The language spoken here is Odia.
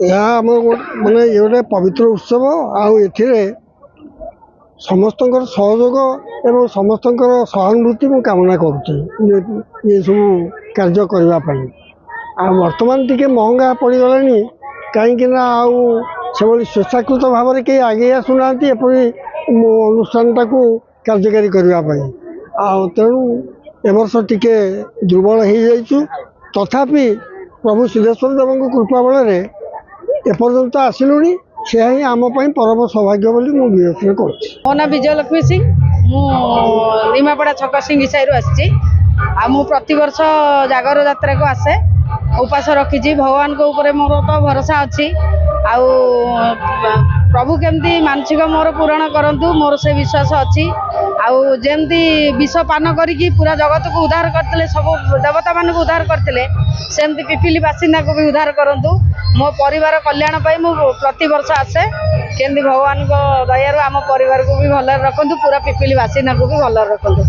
ଏହା ଆମ ମାନେ ଇଏ ଗୋଟେ ପବିତ୍ର ଉତ୍ସବ। ଆଉ ଏଥିରେ ସମସ୍ତଙ୍କର ସହଯୋଗ ଏବଂ ସମସ୍ତଙ୍କର ସହାନୁଭୂତି ମୁଁ କାମନା କରୁଛି ଏସବୁ କାର୍ଯ୍ୟ କରିବା ପାଇଁ। ଆଉ ବର୍ତ୍ତମାନ ଟିକେ ମହଙ୍ଗା ପଡ଼ିଗଲାଣି, କାହିଁକିନା ଆଉ ସେଭଳି ସ୍ୱେଚ୍ଛାକୃତ ଭାବରେ କେହି ଆଗେଇ ଆସୁନାହାନ୍ତି ଏପରି ଅନୁଷ୍ଠାନଟାକୁ କାର୍ଯ୍ୟକାରୀ କରିବା ପାଇଁ। ଆଉ ତେଣୁ ଏ ବର୍ଷ ଟିକେ ଦୁର୍ବଳ ହେଇଯାଇଛୁ। ତଥାପି ପ୍ରଭୁ ସିଦ୍ଧେଶ୍ୱର ଦେବଙ୍କ କୃପା ବଳରେ ଏପର୍ଯ୍ୟନ୍ତ ଆସିଲୁଣି। ସେହା ହିଁ ଆମ ପାଇଁ ପରମ ସୌଭାଗ୍ୟ ବୋଲି ମୁଁ ବିବେଚନା କରୁଛି। ମୋ ନାଁ ବିଜୟଲକ୍ଷ୍ମୀ ସିଂ, ମୁଁ ନିମାପଡ଼ା ଛକ ସିଙ୍ଗି ସାହିରୁ ଆସିଛି। ଆଉ ମୁଁ ପ୍ରତିବର୍ଷ ଜାଗର ଯାତ୍ରାକୁ ଆସେ, ଉପାସ ରଖିଛି। ଭଗବାନଙ୍କ ଉପରେ ମୋର ତ ଭରସା ଅଛି। ଆଉ ପ୍ରଭୁ କେମିତି ମାନସିକ ମୋର ପୂରଣ କରନ୍ତୁ, ମୋର ସେ ବିଶ୍ୱାସ ଅଛି। ଆଉ ଯେମିତି ବିଷ ପାନ କରିକି ପୁରା ଜଗତକୁ ଉଦ୍ଧାର କରିଥିଲେ, ସବୁ ଦେବତାମାନଙ୍କୁ ଉଦ୍ଧାର କରିଥିଲେ, ସେମିତି ପିପିଲି ବାସିନ୍ଦାକୁ ବି ଉଦ୍ଧାର କରନ୍ତୁ। ମୋ ପରିବାର କଲ୍ୟାଣ ପାଇଁ ମୁଁ ପ୍ରତିବର୍ଷ ଆସେ। କେମିତି ଭଗବାନଙ୍କ ଦୟାରୁ ଆମ ପରିବାରକୁ ବି ଭଲରେ ରଖନ୍ତୁ, ପୁରା ପିପିଲି ବାସିନ୍ଦାକୁ ବି ଭଲରେ ରଖନ୍ତୁ।